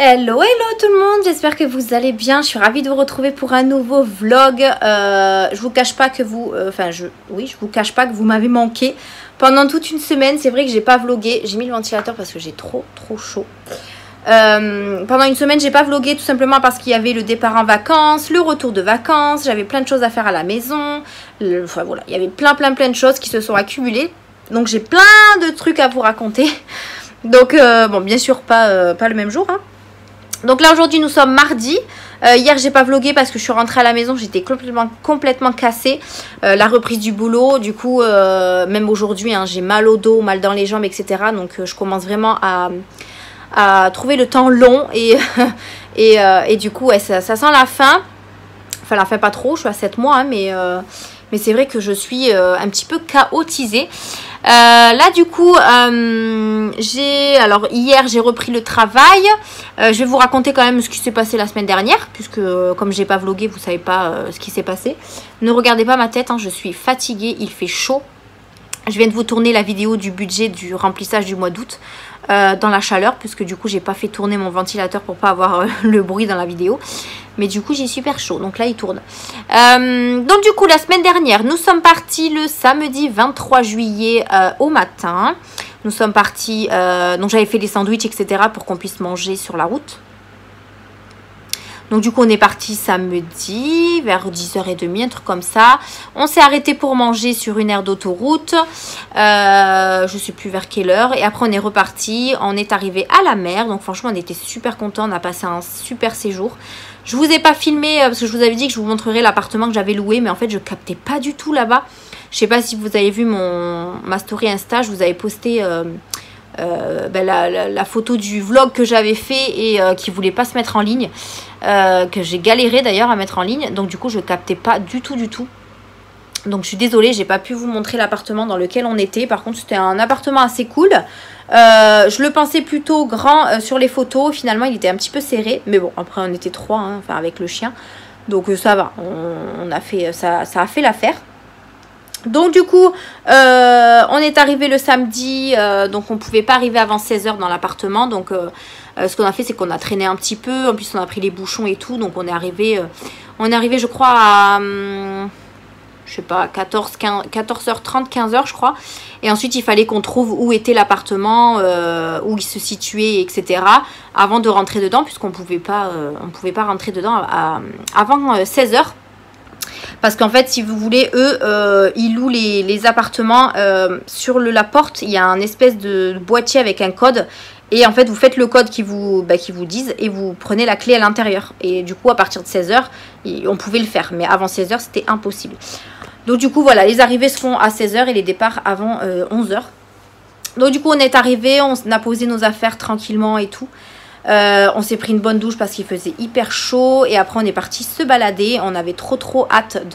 Hello, hello tout le monde, j'espère que vous allez bien. Je suis ravie de vous retrouver pour un nouveau vlog. Je vous cache pas que vous, je vous cache pas que vous m'avez manqué pendant toute une semaine. C'est vrai que j'ai pas vlogué. J'ai mis le ventilateur parce que j'ai trop chaud. Pendant une semaine, j'ai pas vlogué tout simplement parce qu'il y avait le départ en vacances, le retour de vacances. J'avais plein de choses à faire à la maison. Voilà, il y avait plein de choses qui se sont accumulées. Donc j'ai plein de trucs à vous raconter. Donc bon, bien sûr pas le même jour, hein. Donc là aujourd'hui nous sommes mardi. Hier j'ai pas vlogué parce que je suis rentrée à la maison, j'étais complètement cassée. La reprise du boulot, du coup même aujourd'hui hein, j'ai mal au dos, mal dans les jambes, etc. Donc je commence vraiment à trouver le temps long et du coup ouais, ça sent la fin. Enfin la fin pas trop, je suis à 7 mois hein, mais c'est vrai que je suis un petit peu chaotisée. Là du coup alors hier j'ai repris le travail. Je vais vous raconter quand même ce qui s'est passé la semaine dernière, puisque comme j'ai pas vlogué vous savez pas ce qui s'est passé. Ne regardez pas ma tête hein, je suis fatiguée, il fait chaud. Je viens de vous tourner la vidéo du budget du remplissage du mois d'août dans la chaleur, puisque du coup j'ai pas fait tourner mon ventilateur pour pas avoir le bruit dans la vidéo. Mais du coup j'ai super chaud, donc là il tourne. Donc du coup la semaine dernière nous sommes partis le samedi 23 juillet au matin. Nous sommes partis, donc j'avais fait les sandwichs etc pour qu'on puisse manger sur la route. Donc du coup on est parti samedi vers 10h30, un truc comme ça. On s'est arrêté pour manger sur une aire d'autoroute. Je sais plus vers quelle heure. Et après on est reparti. On est arrivé à la mer. Donc franchement on était super contents. On a passé un super séjour. Je vous ai pas filmé parce que je vous avais dit que je vous montrerais l'appartement que j'avais loué. Mais en fait je captais pas du tout là-bas. Je sais pas si vous avez vu ma story Insta. Je vous avais posté... la photo du vlog que j'avais fait et qui voulait pas se mettre en ligne, que j'ai galéré d'ailleurs à mettre en ligne, donc du coup je captais pas du tout. Donc je suis désolée, j'ai pas pu vous montrer l'appartement dans lequel on était. Par contre c'était un appartement assez cool. Je le pensais plutôt grand sur les photos, finalement il était un petit peu serré, mais bon après on était trois hein, enfin avec le chien, donc ça va, on a fait ça a fait l'affaire. Donc du coup, on est arrivé le samedi, donc on pouvait pas arriver avant 16h dans l'appartement. Donc ce qu'on a fait, c'est qu'on a traîné un petit peu. En plus, on a pris les bouchons et tout. Donc on est arrivé je crois, à, je sais pas, 14h30, 15h, je crois. Et ensuite, il fallait qu'on trouve où était l'appartement, où il se situait, etc. avant de rentrer dedans, puisqu'on pouvait pas rentrer dedans avant 16h. Parce qu'en fait, si vous voulez, eux, ils louent les appartements. Sur la porte, il y a un espèce de boîtier avec un code. Et en fait, vous faites le code qui vous disent et vous prenez la clé à l'intérieur. Et du coup, à partir de 16h, on pouvait le faire. Mais avant 16h, c'était impossible. Donc du coup, voilà, les arrivées se font à 16h et les départs avant 11h. Donc du coup, on est arrivé, on a posé nos affaires tranquillement et tout. On s'est pris une bonne douche parce qu'il faisait hyper chaud. Et après on est parti se balader. On avait trop hâte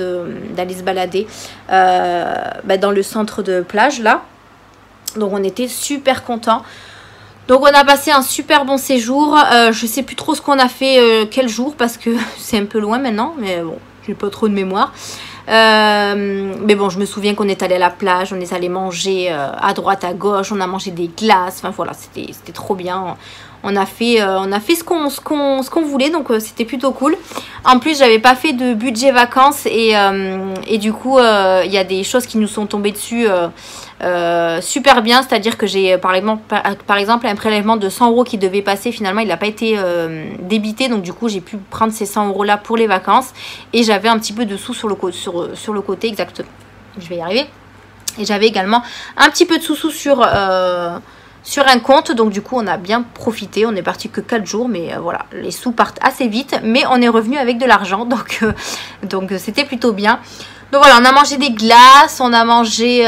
d'aller se balader dans le centre de plage là. Donc on était super contents. Donc on a passé un super bon séjour. Je sais plus trop ce qu'on a fait quel jour, parce que c'est un peu loin maintenant. Mais bon, j'ai pas trop de mémoire. Mais bon, je me souviens qu'on est allé à la plage, on est allé manger à droite à gauche, on a mangé des glaces. Enfin voilà, c'était trop bien. On a fait ce qu'on voulait, donc c'était plutôt cool. En plus, j'avais pas fait de budget vacances et du coup, il y a des choses qui nous sont tombées dessus super bien. C'est-à-dire que j'ai par exemple un prélèvement de 100 € qui devait passer. Finalement, il n'a pas été débité, donc du coup, j'ai pu prendre ces 100 € là pour les vacances. Et j'avais un petit peu de sous sur le côté, exactement. Je vais y arriver. Et j'avais également un petit peu de sous sur un compte, donc du coup on a bien profité. On est parti que 4 jours, mais voilà, les sous partent assez vite, mais on est revenu avec de l'argent, donc c'était plutôt bien. Donc voilà, on a mangé des glaces, on a mangé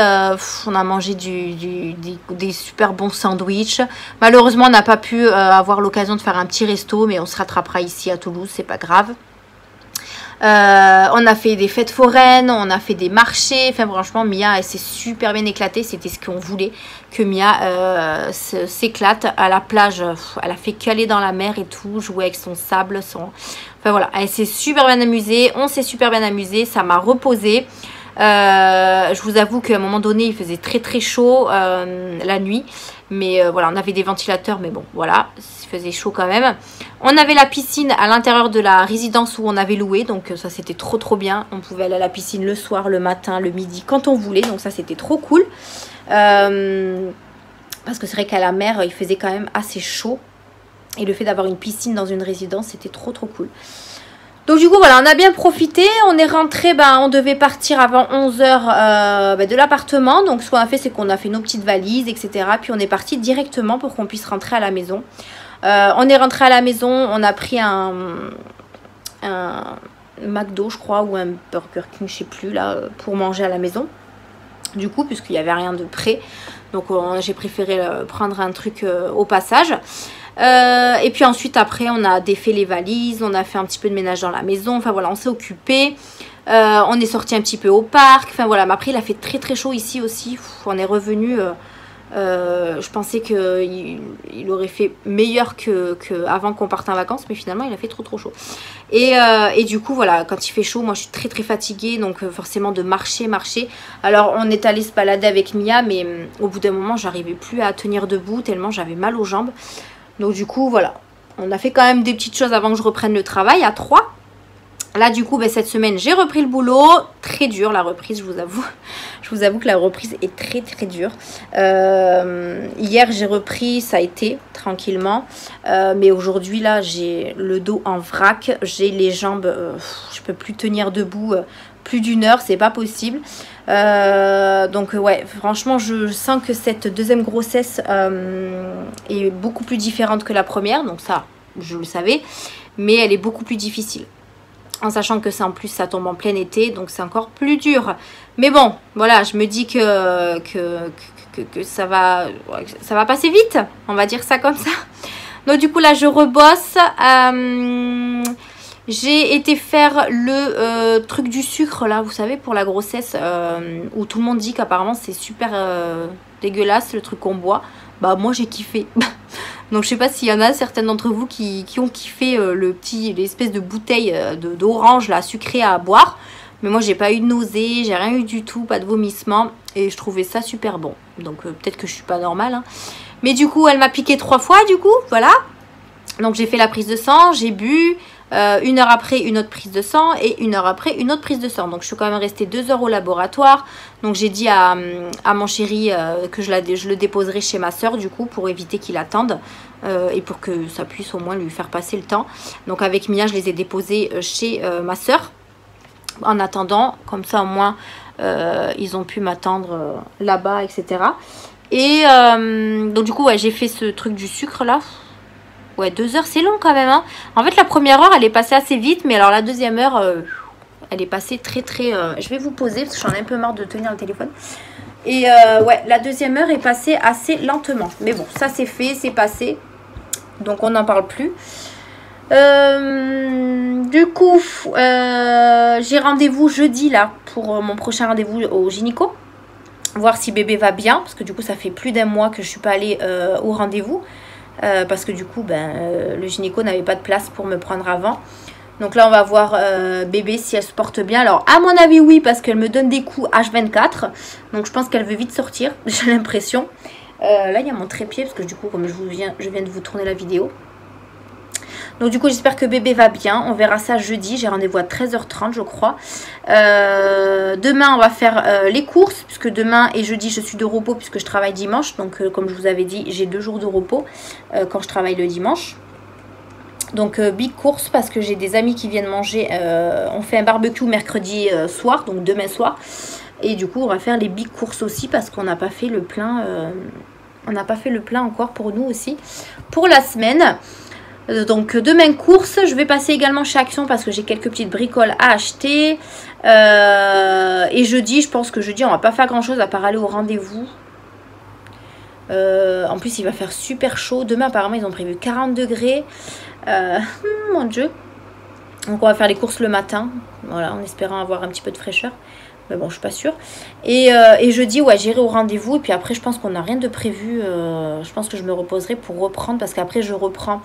des super bons sandwichs. Malheureusement on n'a pas pu avoir l'occasion de faire un petit resto, mais on se rattrapera ici à Toulouse, c'est pas grave. On a fait des fêtes foraines, on a fait des marchés. Enfin franchement Mia elle s'est super bien éclatée. C'était ce qu'on voulait, que Mia s'éclate à la plage. Elle a fait caler dans la mer et tout, jouer avec son sable, enfin voilà, elle s'est super bien amusée. On s'est super bien amusé, ça m'a reposé. Je vous avoue qu'à un moment donné, il faisait très très chaud la nuit. Mais voilà, on avait des ventilateurs, mais bon, voilà, il faisait chaud quand même. On avait la piscine à l'intérieur de la résidence où on avait loué. Donc ça, c'était trop trop bien. On pouvait aller à la piscine le soir, le matin, le midi, quand on voulait. Donc ça, c'était trop cool. Parce que c'est vrai qu'à la mer, il faisait quand même assez chaud. Et le fait d'avoir une piscine dans une résidence, c'était trop trop cool. Donc du coup voilà, on a bien profité, on est rentré, on devait partir avant 11 h de l'appartement. Donc ce qu'on a fait, c'est qu'on a fait nos petites valises, etc. Puis on est parti directement pour qu'on puisse rentrer à la maison. On est rentré à la maison, on a pris un McDo je crois, ou un Burger King, je sais plus là, pour manger à la maison. Du coup, puisqu'il n'y avait rien de prêt. Donc j'ai préféré prendre un truc au passage. Et puis ensuite après on a défait les valises, on a fait un petit peu de ménage dans la maison, enfin voilà, on s'est occupé, on est sorti un petit peu au parc, enfin voilà. Mais après il a fait très très chaud ici aussi. On est revenu, je pensais qu'il aurait fait meilleur qu'avant qu'on parte en vacances, mais finalement il a fait trop trop chaud. Et du coup voilà, quand il fait chaud, moi je suis très très fatiguée, donc forcément de marcher. Alors on est allé se balader avec Mia, mais au bout d'un moment j'arrivais plus à tenir debout tellement j'avais mal aux jambes. Donc du coup voilà, on a fait quand même des petites choses avant que je reprenne le travail à 3. Là du coup cette semaine j'ai repris le boulot. Très dur la reprise, je vous avoue. Je vous avoue que la reprise est très très dure. Hier j'ai repris, ça a été tranquillement. Mais aujourd'hui là j'ai le dos en vrac. J'ai les jambes, je peux plus tenir debout plus d'une heure, c'est pas possible. Donc ouais, franchement je sens que cette deuxième grossesse est beaucoup plus différente que la première. Donc ça, je le savais. Mais elle est beaucoup plus difficile. En sachant que ça en plus ça tombe en plein été, donc c'est encore plus dur. Mais bon, voilà, je me dis que ça va passer vite, on va dire ça comme ça. Donc du coup là je rebosse. J'ai été faire le truc du sucre là, vous savez, pour la grossesse, où tout le monde dit qu'apparemment c'est super dégueulasse le truc qu'on boit. Bah moi j'ai kiffé. Donc je sais pas s'il y en a certains d'entre vous qui ont kiffé l'espèce de bouteille d'orange là sucrée à boire. Mais moi j'ai pas eu de nausée, j'ai rien eu du tout, pas de vomissement. Et je trouvais ça super bon. Donc peut-être que je suis pas normale. Hein. Mais du coup elle m'a piqué 3 fois du coup, voilà. Donc j'ai fait la prise de sang, j'ai bu. 1 heure après une autre prise de sang et 1 heure après une autre prise de sang. Donc je suis quand même restée 2 heures au laboratoire. Donc j'ai dit à mon chéri que je le déposerai chez ma soeur du coup pour éviter qu'il attende et pour que ça puisse au moins lui faire passer le temps. Donc avec Mia je les ai déposés chez ma soeur en attendant, comme ça au moins ils ont pu m'attendre là-bas, etc. Et donc du coup ouais, j'ai fait ce truc du sucre là. Ouais, 2 heures, c'est long quand même. Hein. En fait, la première heure, elle est passée assez vite. Mais alors, la deuxième heure, elle est passée très, très... Je vais vous poser parce que j'en ai un peu marre de tenir le téléphone. Et ouais, la deuxième heure est passée assez lentement. Mais bon, ça, c'est fait, c'est passé. Donc, on n'en parle plus. Du coup, j'ai rendez-vous jeudi, là, pour mon prochain rendez-vous au gynéco. Voir si bébé va bien. Parce que du coup, ça fait plus d'1 mois que je ne suis pas allée au rendez-vous. Parce que du coup le gynéco n'avait pas de place pour me prendre avant. Donc là on va voir bébé si elle se porte bien. Alors à mon avis oui, parce qu'elle me donne des coups H24. Donc je pense qu'elle veut vite sortir, j'ai l'impression. Là il y a mon trépied parce que du coup comme je viens de vous tourner la vidéo. Donc du coup j'espère que bébé va bien. On verra ça jeudi. J'ai rendez-vous à 13h30 je crois. Demain on va faire les courses. Puisque demain et jeudi je suis de repos. Puisque je travaille dimanche. Donc comme je vous avais dit j'ai 2 jours de repos quand je travaille le dimanche. Donc big course parce que j'ai des amis qui viennent manger. On fait un barbecue mercredi soir. Donc demain soir. Et du coup on va faire les big courses aussi. Parce qu'on n'a pas fait le plein. On n'a pas fait le plein encore pour nous aussi. Pour la semaine. Donc demain course, je vais passer également chez Action parce que j'ai quelques petites bricoles à acheter. Et jeudi, je pense que jeudi on va pas faire grand chose à part aller au rendez-vous. En plus il va faire super chaud. Demain apparemment ils ont prévu 40 degrés. Mon Dieu. Donc on va faire les courses le matin. Voilà, en espérant avoir un petit peu de fraîcheur. Mais bon, je suis pas sûre. Et jeudi, ouais, j'irai au rendez-vous. Et puis après, je pense qu'on n'a rien de prévu. Je pense que je me reposerai pour reprendre. Parce qu'après, je reprends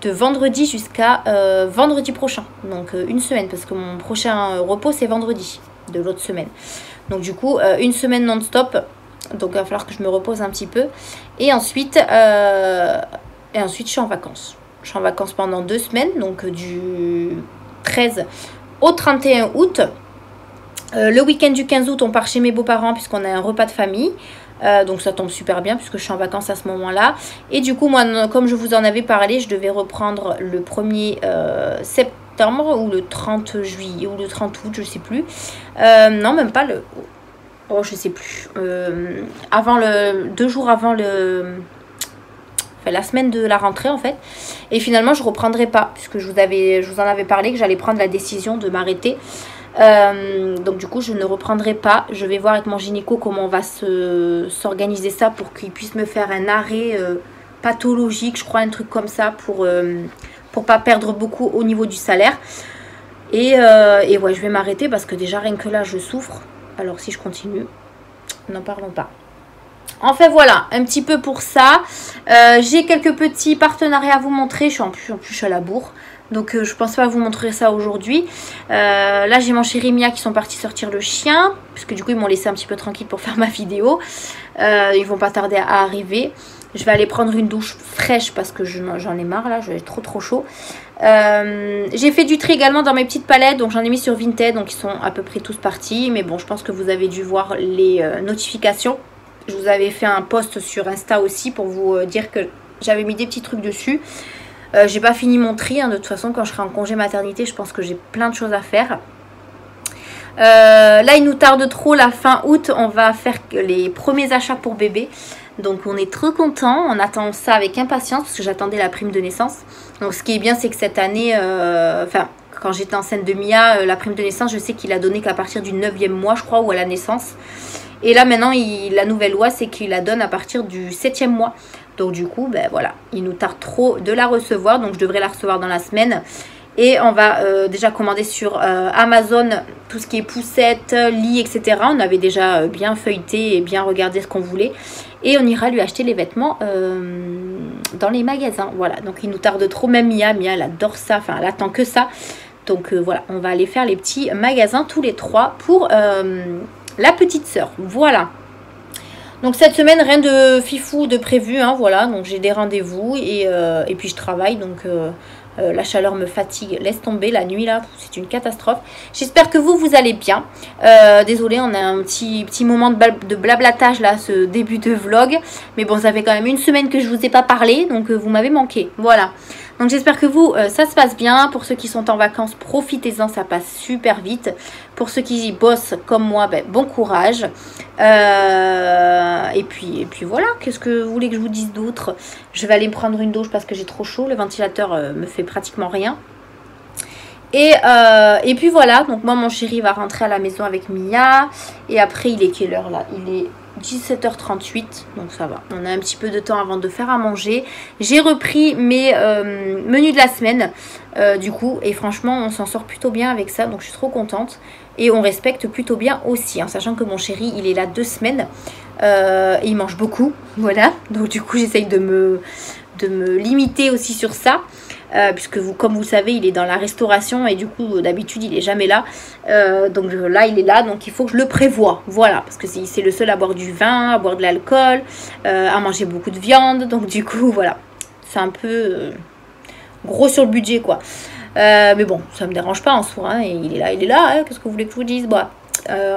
de vendredi jusqu'à vendredi prochain. Donc, 1 semaine. Parce que mon prochain repos, c'est vendredi. de l'autre semaine. Donc du coup, une semaine non-stop. Donc il va falloir que je me repose un petit peu. Et ensuite, je suis en vacances. Je suis en vacances pendant 2 semaines. Donc du 13 au 31 août. Le week-end du 15 août, on part chez mes beaux-parents puisqu'on a un repas de famille. Donc ça tombe super bien puisque je suis en vacances à ce moment-là. Et du coup, moi, comme je vous en avais parlé, je devais reprendre le 1er septembre ou le 30 juillet ou le 30 août, je sais plus. Non, même pas le... Oh, je sais plus. 2 jours avant la semaine de la rentrée en fait. Et finalement, je reprendrai pas puisque je vous en avais parlé que j'allais prendre la décision de m'arrêter. Donc du coup je ne reprendrai pas. Je vais voir avec mon gynéco comment on va s'organiser ça pour qu'il puisse me faire un arrêt pathologique, je crois, un truc comme ça pour pas perdre beaucoup au niveau du salaire. Et ouais, je vais m'arrêter parce que déjà rien que là je souffre. Alors si je continue, n'en parlons pas. Enfin voilà, un petit peu pour ça. J'ai quelques petits partenariats à vous montrer. En plus je suis à la bourre. Donc je pense pas vous montrer ça aujourd'hui. Là j'ai mon chéri Mia qui sont partis sortir le chien. Puisque du coup ils m'ont laissé un petit peu tranquille pour faire ma vidéo. Ils vont pas tarder à arriver. Je vais aller prendre une douche fraîche parce que j'en ai marre là. J'ai trop chaud. J'ai fait du tri également dans mes petites palettes. Donc j'en ai mis sur Vinted. Donc ils sont à peu près tous partis. Mais bon, je pense que vous avez dû voir les notifications. Je vous avais fait un post sur Insta aussi pour vous dire que j'avais mis des petits trucs dessus. J'ai pas fini mon tri, hein. De toute façon quand je serai en congé maternité je pense que j'ai plein de choses à faire. Là il nous tarde trop, la fin août on va faire les premiers achats pour bébé. Donc on est trop content, on attend ça avec impatience parce que j'attendais la prime de naissance. Donc ce qui est bien c'est que cette année, quand j'étais enceinte de Mia, la prime de naissance je sais qu'il a donné qu'à partir du 9e mois je crois, ou à la naissance. Et là maintenant la nouvelle loi c'est qu'il la donne à partir du 7e mois. Donc du coup, ben voilà, il nous tarde trop de la recevoir. Donc je devrais la recevoir dans la semaine. Et on va déjà commander sur Amazon tout ce qui est poussette, lit, etc. On avait déjà bien feuilleté et bien regardé ce qu'on voulait. Et on ira lui acheter les vêtements dans les magasins. Voilà, donc il nous tarde trop. Même Mia, elle adore ça. Enfin, elle attend que ça. Donc voilà, on va aller faire les petits magasins tous les 3 pour la petite sœur. Voilà. Donc cette semaine, rien de fifou de prévu, hein, voilà. Donc j'ai des rendez-vous et puis je travaille. Donc la chaleur me fatigue, laisse tomber. La nuit là, c'est une catastrophe. J'espère que vous allez bien. Désolée, on a un petit moment de blablatage là, ce début de vlog. Mais bon, ça fait quand même une semaine que je vous ai pas parlé. Donc vous m'avez manqué, voilà. Donc j'espère que vous, ça se passe bien. Pour ceux qui sont en vacances, profitez-en, ça passe super vite. Pour ceux qui y bossent comme moi, ben, bon courage. Et puis voilà, qu'est-ce que vous voulez que je vous dise d'autre? Je vais aller me prendre une douche parce que j'ai trop chaud. Le ventilateur me fait pratiquement rien. Et puis voilà, donc moi mon chéri va rentrer à la maison avec Mia. Et après il est quelle heure là? Il est 17h38, donc ça va. On a un petit peu de temps avant de faire à manger. J'ai repris mes menus de la semaine du coup. Et franchement on s'en sort plutôt bien avec ça. Donc je suis trop contente. Et on respecte plutôt bien aussi, hein, sachant que mon chéri il est là 2 semaines. Et il mange beaucoup, voilà. Donc du coup j'essaye de me limiter aussi sur ça. Puisque comme vous le savez il est dans la restauration et du coup d'habitude il est jamais là, donc là il est là, donc il faut que je le prévoie, voilà, parce que c'est le seul à boire du vin, à boire de l'alcool, à manger beaucoup de viande, donc du coup voilà, c'est un peu gros sur le budget quoi, mais bon ça me dérange pas en soi, hein, et il est là, hein, qu'est-ce que vous voulez que je vous dise, bah,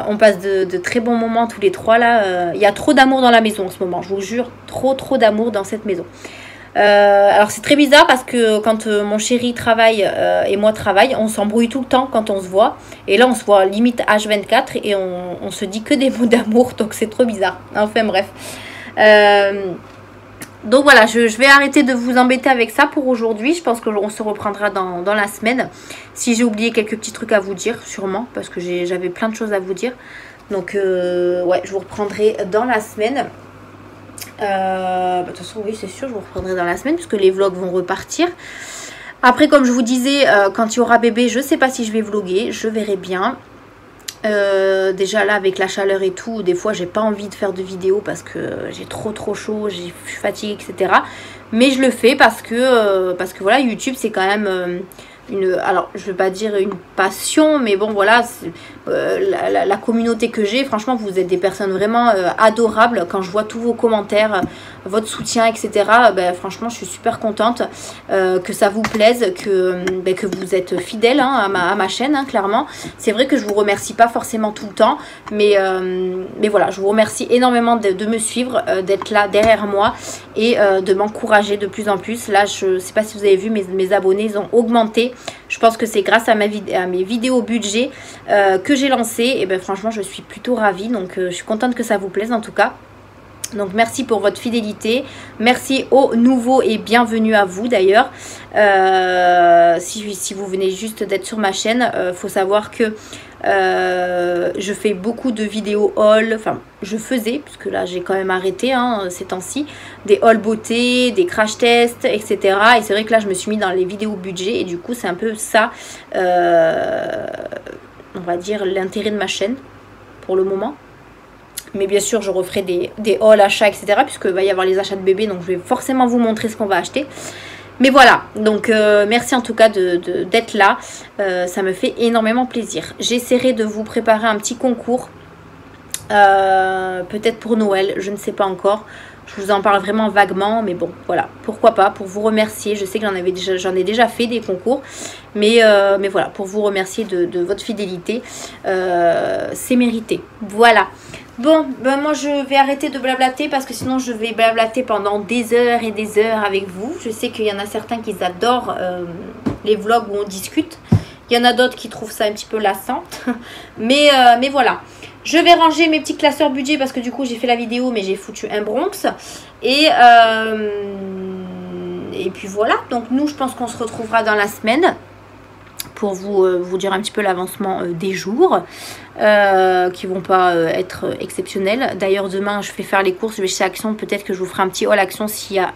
on passe de très bons moments tous les 3 là, il y a trop d'amour dans la maison en ce moment, je vous jure, trop d'amour dans cette maison. Alors c'est très bizarre parce que quand mon chéri travaille et moi travaille, on s'embrouille tout le temps quand on se voit. Et là on se voit limite H24 et on se dit que des mots d'amour, donc c'est trop bizarre. Enfin bref. Donc voilà, je vais arrêter de vous embêter avec ça pour aujourd'hui. Je pense qu'on se reprendra dans la semaine. Si j'ai oublié quelques petits trucs à vous dire, sûrement, parce que j'avais plein de choses à vous dire. Donc ouais, je vous reprendrai dans la semaine. De toute façon oui c'est sûr, je vous reprendrai dans la semaine puisque les vlogs vont repartir. Après comme je vous disais, quand il y aura bébé je sais pas si je vais vlogger, je verrai bien. Déjà là avec la chaleur et tout, des fois j'ai pas envie de faire de vidéos parce que j'ai trop chaud, je suis fatiguée, etc. Mais je le fais parce que voilà, YouTube c'est quand même alors je veux pas dire une passion, mais bon voilà, la communauté que j'ai, franchement vous êtes des personnes vraiment adorables. Quand je vois tous vos commentaires, votre soutien, etc., ben, franchement je suis super contente que ça vous plaise, que vous êtes fidèles hein, à ma chaîne, hein, clairement. C'est vrai que je vous remercie pas forcément tout le temps, mais voilà, je vous remercie énormément de me suivre, d'être là derrière moi et de m'encourager de plus en plus. Là je sais pas si vous avez vu, mes abonnés ils ont augmenté. Je pense que c'est grâce à mes vidéos budget que j'ai lancé. Et ben franchement je suis plutôt ravie, donc je suis contente que ça vous plaise en tout cas. Donc merci pour votre fidélité, merci aux nouveaux et bienvenue à vous d'ailleurs. Si vous venez juste d'être sur ma chaîne, faut savoir que je fais beaucoup de vidéos haul, enfin je faisais, puisque là j'ai quand même arrêté hein, ces temps-ci, des haul beauté, des crash tests, etc. Et c'est vrai que là je me suis mis dans les vidéos budget et du coup c'est un peu ça, on va dire l'intérêt de ma chaîne pour le moment. Mais bien sûr, je referai des hauls achats, etc. Puisque va y avoir les achats de bébés. Donc, je vais forcément vous montrer ce qu'on va acheter. Mais voilà. Donc, merci en tout cas d'être là. Ça me fait énormément plaisir. J'essaierai de vous préparer un petit concours. Peut-être pour Noël. Je ne sais pas encore. Je vous en parle vraiment vaguement. Mais bon, voilà. Pourquoi pas. Pour vous remercier. Je sais que j'en ai déjà fait des concours. Mais voilà. Pour vous remercier de votre fidélité. C'est mérité. Voilà. Bon, ben moi je vais arrêter de blablater parce que sinon je vais blablater pendant des heures et des heures avec vous. Je sais qu'il y en a certains qui adorent les vlogs où on discute. Il y en a d'autres qui trouvent ça un petit peu lassant. mais voilà. Je vais ranger mes petits classeurs budget parce que du coup j'ai fait la vidéo mais j'ai foutu un Bronx. Et puis voilà. Donc nous je pense qu'on se retrouvera dans la semaine pour vous dire un petit peu l'avancement des jours qui vont pas être exceptionnels. D'ailleurs demain je vais faire les courses, je vais chez Action, peut-être que je vous ferai un petit haul Action s'il y a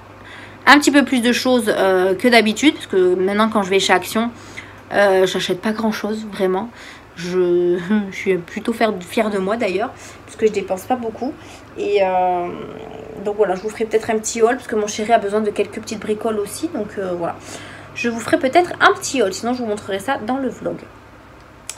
un petit peu plus de choses que d'habitude, parce que maintenant quand je vais chez Action j'achète pas grand chose vraiment. Je suis plutôt fière de moi d'ailleurs, parce que je dépense pas beaucoup. Et donc voilà, je vous ferai peut-être un petit haul parce que mon chéri a besoin de quelques petites bricoles aussi, donc voilà. Je vous ferai peut-être un petit haul, sinon je vous montrerai ça dans le vlog.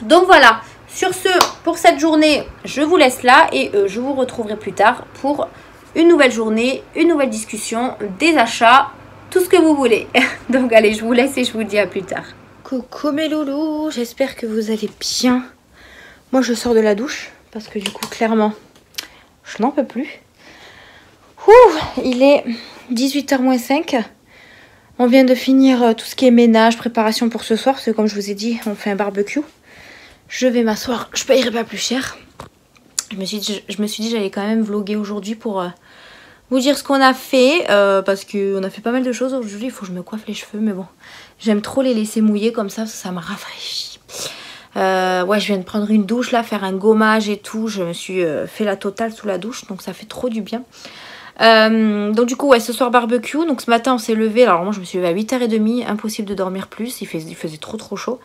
Donc voilà, sur ce, pour cette journée, je vous laisse là et je vous retrouverai plus tard pour une nouvelle journée, une nouvelle discussion, des achats, tout ce que vous voulez. Donc allez, je vous laisse et je vous dis à plus tard. Coucou mes loulous, j'espère que vous allez bien. Moi je sors de la douche parce que du coup clairement, je n'en peux plus. Ouh, il est 18h-5. On vient de finir tout ce qui est ménage, préparation pour ce soir. Parce que comme je vous ai dit, on fait un barbecue. Je vais m'asseoir. Je payerai pas plus cher. Je me suis dit j'allais quand même vlogger aujourd'hui pour vous dire ce qu'on a fait. Parce qu'on a fait pas mal de choses aujourd'hui. Il faut que je me coiffe les cheveux. Mais bon, j'aime trop les laisser mouiller comme ça. Parce que ça me rafraîchit. Ouais, je viens de prendre une douche là, faire un gommage et tout. Je me suis fait la totale sous la douche. Donc ça fait trop du bien. Donc du coup ouais, ce soir barbecue. Donc ce matin on s'est levé, alors moi je me suis levée à 8h30, impossible de dormir plus, il faisait trop chaud.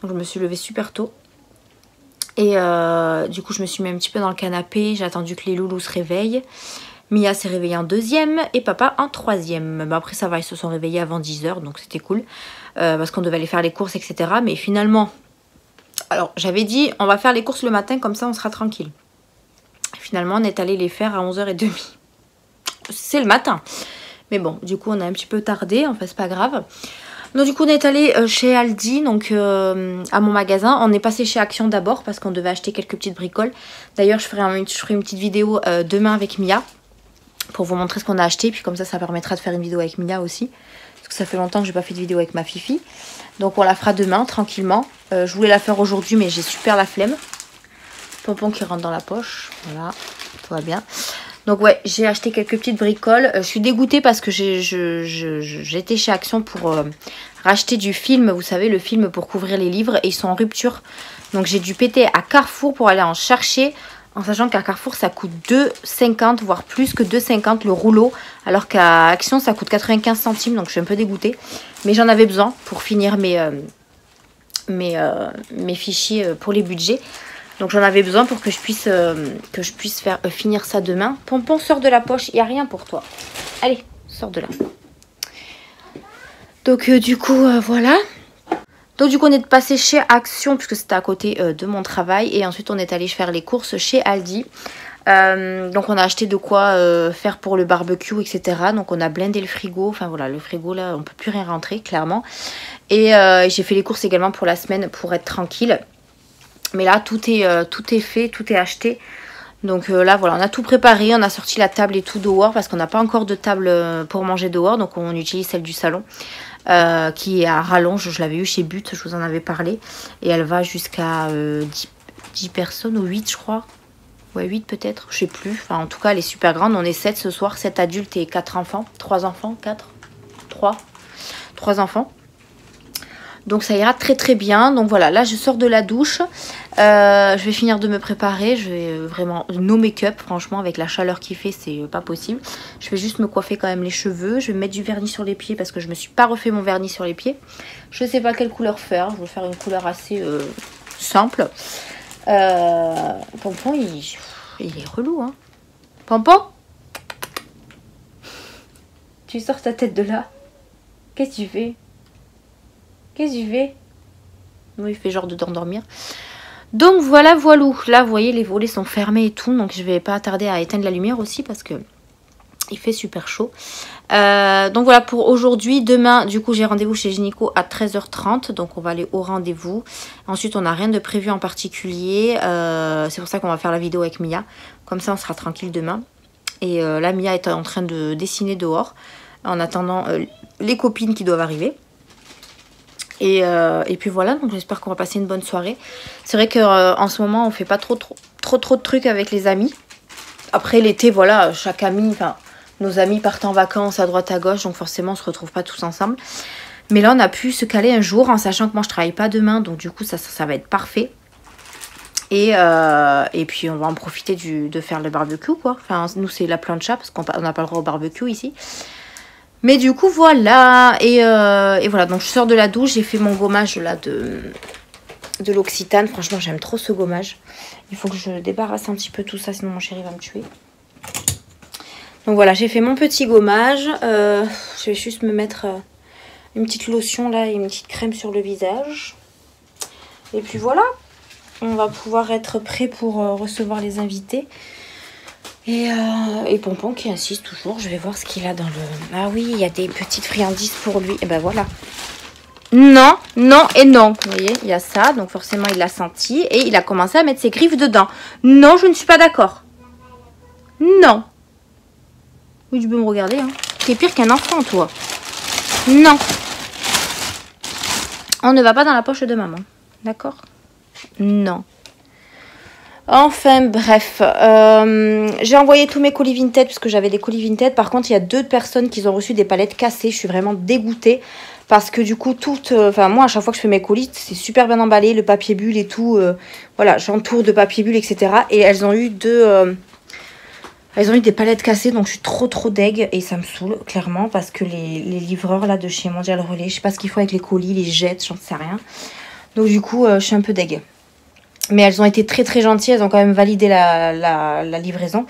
Donc je me suis levée super tôt. Et du coup je me suis mis un petit peu dans le canapé, j'ai attendu que les loulous se réveillent. Mia s'est réveillée en 2e et papa en 3e. Bah, après ça va, ils se sont réveillés avant 10h, donc c'était cool. Parce qu'on devait aller faire les courses, etc. Mais finalement, alors j'avais dit on va faire les courses le matin, comme ça on sera tranquille. Finalement on est allé les faire à 11h30. C'est le matin. Mais bon, du coup, on a un petit peu tardé. Enfin, c'est pas grave. Donc, du coup, on est allé chez Aldi, donc à mon magasin. On est passé chez Action d'abord parce qu'on devait acheter quelques petites bricoles. D'ailleurs, je ferai une petite vidéo demain avec Mia pour vous montrer ce qu'on a acheté. Puis comme ça permettra de faire une vidéo avec Mia aussi. Parce que ça fait longtemps que j'ai pas fait de vidéo avec ma fifi. Donc, on la fera demain, tranquillement. Je voulais la faire aujourd'hui, mais j'ai super la flemme. Pompon qui rentre dans la poche. Voilà, tout va bien. Donc ouais, j'ai acheté quelques petites bricoles. Je suis dégoûtée parce que j'étais chez Action pour racheter du film. Vous savez, le film pour couvrir les livres. Et ils sont en rupture. Donc j'ai dû péter à Carrefour pour aller en chercher. En sachant qu'à Carrefour, ça coûte 2,50 voire plus que 2,50 le rouleau. Alors qu'à Action, ça coûte 95 centimes. Donc je suis un peu dégoûtée. Mais j'en avais besoin pour finir mes fichiers pour les budgets. Donc j'en avais besoin pour que je puisse faire finir ça demain. Pompon, sors de la poche, il n'y a rien pour toi. Allez, sors de là. Donc du coup, voilà. Donc du coup on est passé chez Action puisque c'était à côté de mon travail. Et ensuite on est allé faire les courses chez Aldi. Donc on a acheté de quoi faire pour le barbecue, etc. Donc on a blindé le frigo. Enfin voilà, le frigo là on peut plus rien rentrer clairement. Et j'ai fait les courses également pour la semaine pour être tranquille. Mais là tout est fait, tout est acheté. Donc là voilà, on a tout préparé, on a sorti la table et tout dehors parce qu'on n'a pas encore de table pour manger dehors. Donc on utilise celle du salon qui est à rallonge. Je l'avais eu chez But, je vous en avais parlé. Et elle va jusqu'à 10 personnes ou 8 je crois. Ouais 8 peut-être, je sais plus. Enfin en tout cas elle est super grande. On est 7 ce soir, 7 adultes et 4 enfants. 3 enfants, 4, 3 enfants. Donc ça ira très très bien. Donc voilà, là je sors de la douche. Je vais finir de me préparer. Je vais vraiment no make-up. Franchement avec la chaleur qu'il fait c'est pas possible. Je vais juste me coiffer quand même les cheveux. Je vais mettre du vernis sur les pieds parce que je me suis pas refait mon vernis sur les pieds. Je sais pas quelle couleur faire. Je vais faire une couleur assez simple. Pompon il est relou hein. Pompon, tu sors ta tête de là. Qu'est-ce que tu fais? Qu'est-ce que tu fais? Oui, il fait genre de dormir. Donc voilà, voilou. Là, vous voyez, les volets sont fermés et tout. Donc je vais pas tarder à éteindre la lumière aussi parce que il fait super chaud. Donc voilà pour aujourd'hui. Demain, du coup, j'ai rendez-vous chez Gynéco à 13h30. Donc on va aller au rendez-vous. Ensuite, on n'a rien de prévu en particulier. C'est pour ça qu'on va faire la vidéo avec Mia. Comme ça, on sera tranquille demain. Et là, Mia est en train de dessiner dehors en attendant les copines qui doivent arriver. Et puis voilà, donc j'espère qu'on va passer une bonne soirée. C'est vrai qu'en ce moment on fait pas trop de trucs avec les amis. Après l'été, voilà, chaque ami, enfin nos amis partent en vacances à droite à gauche, donc forcément on se retrouve pas tous ensemble. Mais là on a pu se caler un jour en sachant que moi je travaille pas demain, donc du coup ça va être parfait. Et puis on va en profiter de faire le barbecue quoi. Enfin nous c'est la plancha parce qu'on n'a pas le droit au barbecue ici. Mais du coup voilà, et voilà, donc je sors de la douche, j'ai fait mon gommage là de l'Occitane. Franchement j'aime trop ce gommage. Il faut que je débarrasse un petit peu tout ça, sinon mon chéri va me tuer. Donc voilà, j'ai fait mon petit gommage. Je vais juste me mettre une petite lotion là et une petite crème sur le visage. Et puis voilà, on va pouvoir être prêt pour recevoir les invités. Et Pompon qui insiste toujours, je vais voir ce qu'il a dans le... Ah oui, il y a des petites friandises pour lui. Et ben voilà. Non, non et non. Vous voyez, il y a ça. Donc forcément, il l'a senti. Et il a commencé à mettre ses griffes dedans. Non, je ne suis pas d'accord. Non. Oui, tu peux me regarder. Hein. T'es pire qu'un enfant, toi. Non. On ne va pas dans la poche de maman. D'accord? Non. Enfin bref, j'ai envoyé tous mes colis Vinted parce que j'avais des colis Vinted. Par contre, il y a 2 personnes qui ont reçu des palettes cassées. Je suis vraiment dégoûtée parce que du coup, moi à chaque fois que je fais mes colis, c'est super bien emballé, le papier bulle et tout. Voilà, j'entoure de papier bulle, etc. Et elles ont eu des palettes cassées, donc je suis trop deg et ça me saoule clairement parce que les livreurs là de chez Mondial Relais, je sais pas ce qu'il faut avec les colis, les jettent, j'en sais rien. Donc du coup, je suis un peu deg. Mais elles ont été très gentilles, elles ont quand même validé la livraison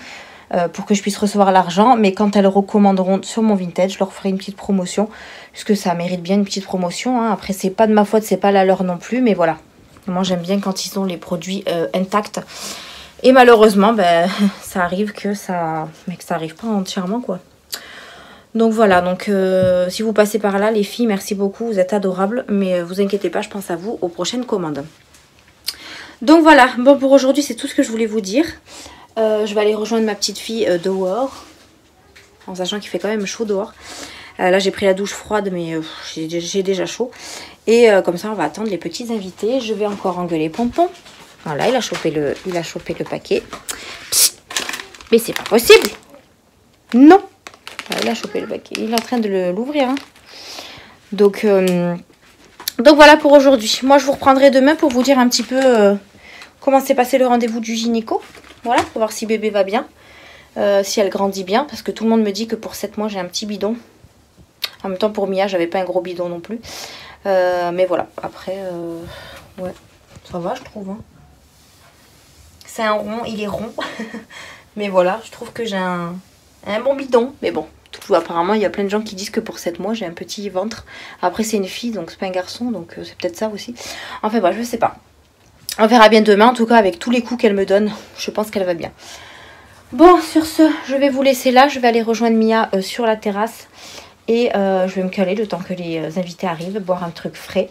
pour que je puisse recevoir l'argent. Mais quand elles recommanderont sur mon Vinted, je leur ferai une petite promotion. Puisque ça mérite bien une petite promotion. Hein. Après, c'est pas de ma faute, c'est pas la leur non plus. Mais voilà, moi j'aime bien quand ils ont les produits intacts. Et malheureusement, ben, ça arrive que ça arrive pas entièrement quoi. Donc voilà, donc si vous passez par là, les filles, merci beaucoup, vous êtes adorables. Mais vous inquiétez pas, je pense à vous aux prochaines commandes. Donc voilà, bon pour aujourd'hui c'est tout ce que je voulais vous dire. Je vais aller rejoindre ma petite fille dehors, en sachant qu'il fait quand même chaud dehors. Là j'ai pris la douche froide mais j'ai déjà chaud. Et comme ça on va attendre les petits invités. Je vais encore engueuler Pompon. Voilà, il a chopé le paquet. Psst, mais c'est pas possible. Non. Voilà, il a chopé le paquet. Il est en train de l'ouvrir. Hein. Donc voilà pour aujourd'hui. Moi, je vous reprendrai demain pour vous dire un petit peu comment s'est passé le rendez-vous du gynéco. Voilà, pour voir si bébé va bien. Si elle grandit bien. Parce que tout le monde me dit que pour 7 mois, j'ai un petit bidon. En même temps, pour Mia, j'avais pas un gros bidon non plus. Mais voilà, après, ouais, ça va, je trouve. Hein. C'est un rond, il est rond. Mais voilà, je trouve que j'ai un bon bidon. Mais bon, Apparemment, il y a plein de gens qui disent que pour 7 mois, j'ai un petit ventre. Après, c'est une fille, donc c'est pas un garçon, donc c'est peut-être ça aussi. Enfin, bref, je sais pas. On verra bien demain. En tout cas, avec tous les coups qu'elle me donne, je pense qu'elle va bien. Bon, sur ce, je vais vous laisser là. Je vais aller rejoindre Mia sur la terrasse. Et je vais me caler le temps que les invités arrivent, boire un truc frais.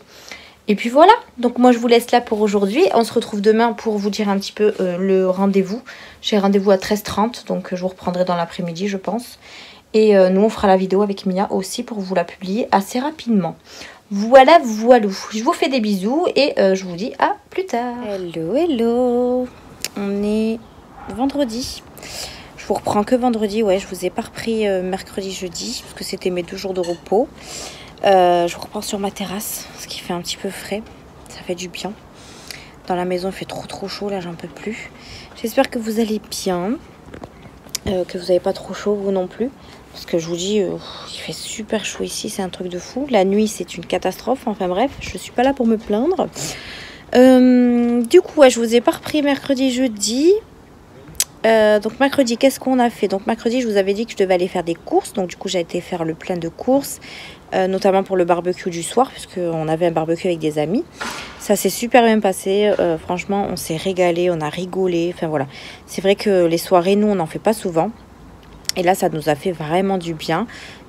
Et puis voilà, donc moi je vous laisse là pour aujourd'hui. On se retrouve demain pour vous dire un petit peu le rendez-vous. J'ai rendez-vous à 13h30, donc je vous reprendrai dans l'après-midi je pense. Et nous on fera la vidéo avec Mia aussi pour vous la publier assez rapidement. Voilà, voilà. Je vous fais des bisous et je vous dis à plus tard. Hello, hello. On est vendredi. Je vous reprends que vendredi, ouais, je vous ai pas repris mercredi, jeudi, parce que c'était mes 2 jours de repos. Je vous reprends sur ma terrasse, ce qui fait un petit peu frais, ça fait du bien. Dans la maison, il fait trop chaud, là, j'en peux plus. J'espère que vous allez bien, que vous n'avez pas trop chaud, vous non plus. Parce que je vous dis, il fait super chaud ici, c'est un truc de fou. La nuit, c'est une catastrophe, enfin bref, je suis pas là pour me plaindre. Du coup, ouais, je vous ai pas repris mercredi, jeudi. Donc mercredi, qu'est-ce qu'on a fait? Donc mercredi, je vous avais dit que je devais aller faire des courses. Donc du coup, j'ai été faire le plein de courses, notamment pour le barbecue du soir, puisqu'on avait un barbecue avec des amis. Ça s'est super bien passé. Franchement, on s'est régalé, on a rigolé. Enfin voilà, c'est vrai que les soirées, nous, on n'en fait pas souvent. Et là, ça nous a fait vraiment du bien.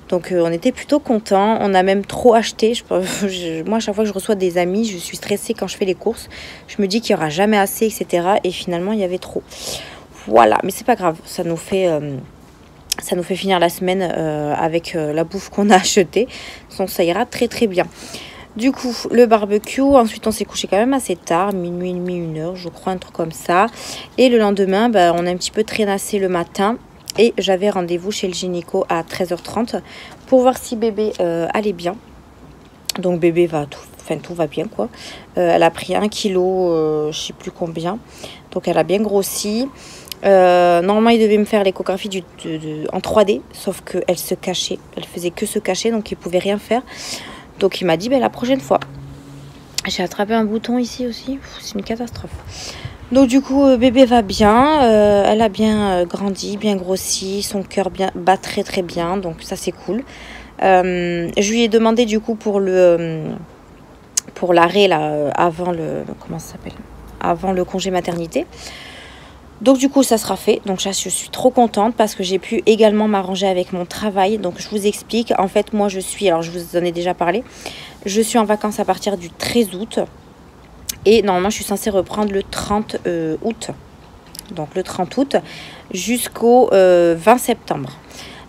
Donc on était plutôt contents. On a même trop acheté. Moi, à chaque fois que je reçois des amis, je suis stressée quand je fais les courses. Je me dis qu'il n'y aura jamais assez, etc. Et finalement, il y avait trop. Voilà, mais c'est pas grave, ça nous fait finir la semaine avec la bouffe qu'on a achetée. Donc ça ira très très bien. Du coup, le barbecue, ensuite on s'est couché quand même assez tard, minuit et demi, 1h, je crois, un truc comme ça. Et le lendemain, on a un petit peu traînassé le matin. Et j'avais rendez-vous chez le gynéco à 13h30 pour voir si bébé allait bien. Donc bébé tout va bien quoi. Elle a pris 1 kilo, je sais plus combien. Donc elle a bien grossi. Normalement il devait me faire l'échographie en 3D, sauf qu'elle se cachait, elle faisait que se cacher, donc il pouvait rien faire. Donc il m'a dit la prochaine fois. J'ai attrapé un bouton ici aussi, c'est une catastrophe. Donc du coup bébé va bien, elle a bien grandi, bien grossi, son cœur bat très très bien, donc ça c'est cool. Je lui ai demandé du coup pour l'arrêt là avant le congé maternité. Donc du coup ça sera fait, donc là je suis trop contente parce que j'ai pu également m'arranger avec mon travail. Donc je vous explique, en fait moi je vous en ai déjà parlé, je suis en vacances à partir du 13 août et normalement je suis censée reprendre le 30 août. Donc le 30 août jusqu'au 20 septembre.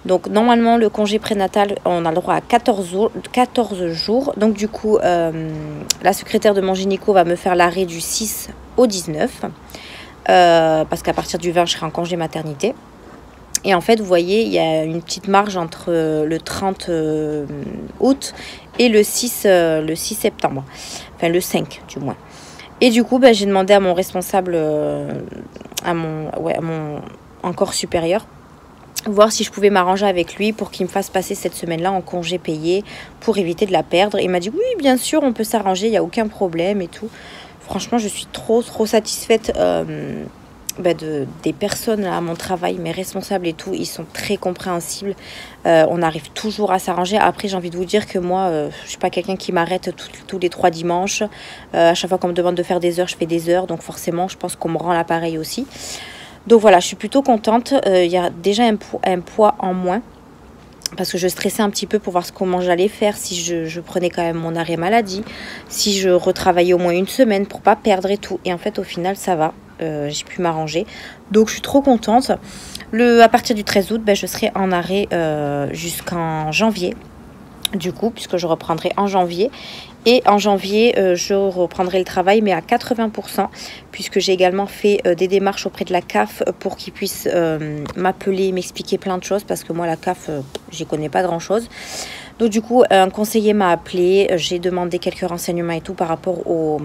Donc normalement le congé prénatal on a le droit à 14 jours. Donc du coup la secrétaire de mon gynéco va me faire l'arrêt du 6 au 19. Parce qu'à partir du 20 je serai en congé maternité. Et en fait vous voyez il y a une petite marge entre le 30 août et le 6 septembre, enfin le 5 du moins. Et du coup j'ai demandé à mon responsable, à mon encore supérieur, voir si je pouvais m'arranger avec lui pour qu'il me fasse passer cette semaine-là en congé payé pour éviter de la perdre. Il m'a dit oui bien sûr on peut s'arranger, il n'y a aucun problème et tout. Franchement, je suis trop satisfaite des personnes là, à mon travail, mes responsables et tout. Ils sont très compréhensibles. On arrive toujours à s'arranger. Après, j'ai envie de vous dire que moi, je ne suis pas quelqu'un qui m'arrête tous les 3 dimanches. À chaque fois qu'on me demande de faire des heures, je fais des heures. Donc forcément, je pense qu'on me rend l'appareil aussi. Donc voilà, je suis plutôt contente. Il y a déjà un poids en moins. Parce que je stressais un petit peu pour voir comment j'allais faire, si je prenais quand même mon arrêt maladie, si je retravaillais au moins 1 semaine pour pas perdre et tout. Et en fait, au final, ça va. J'ai pu m'arranger. Donc, je suis trop contente. À partir du 13 août, je serai en arrêt jusqu'en janvier. Du coup, puisque je reprendrai en janvier. Et en janvier, je reprendrai le travail, mais à 80%, puisque j'ai également fait des démarches auprès de la CAF pour qu'ils puissent m'appeler, m'expliquer plein de choses, parce que moi, la CAF, j'y connais pas grand-chose. Donc du coup, un conseiller m'a appelé, j'ai demandé quelques renseignements et tout par rapport au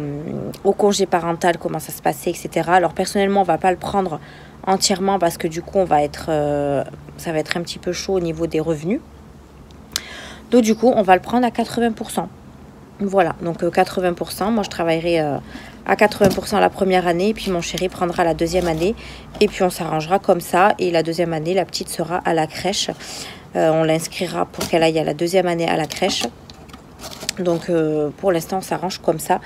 congé parental, comment ça se passait, etc. Alors personnellement, on va pas le prendre entièrement, parce que du coup, ça va être un petit peu chaud au niveau des revenus. Donc du coup, on va le prendre à 80%. Voilà, donc 80%, moi je travaillerai à 80% la première année, et puis mon chéri prendra la 2e année, et puis on s'arrangera comme ça, et la 2e année, la petite sera à la crèche. On l'inscrira pour qu'elle aille à la 2e année à la crèche. Donc pour l'instant on s'arrange comme ça.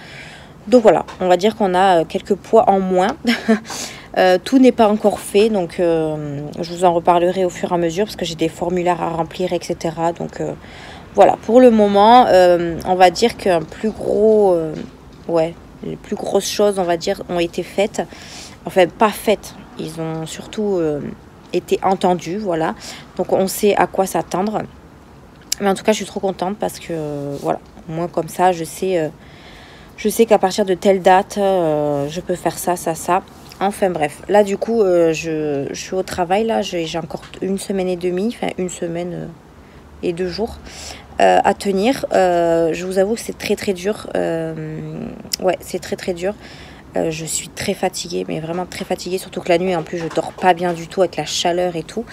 Donc voilà, on va dire qu'on a quelques poids en moins. Tout n'est pas encore fait, donc je vous en reparlerai au fur et à mesure parce que j'ai des formulaires à remplir, etc. Donc voilà, pour le moment, on va dire qu'un plus gros, les plus grosses choses, on va dire, ont été faites. Enfin, pas faites, ils ont surtout été entendus, voilà. Donc on sait à quoi s'attendre. Mais en tout cas, je suis trop contente parce que, voilà, au moins comme ça, je sais qu'à partir de telle date, je peux faire ça, ça, ça. Enfin bref, là du coup, je suis au travail, là, j'ai encore 1 semaine et demie, enfin 1 semaine et 2 jours à tenir. Je vous avoue que c'est très très dur. Ouais, c'est très très dur. Je suis très fatiguée, mais vraiment très fatiguée, surtout que la nuit, en plus, je dors pas bien du tout avec la chaleur et tout.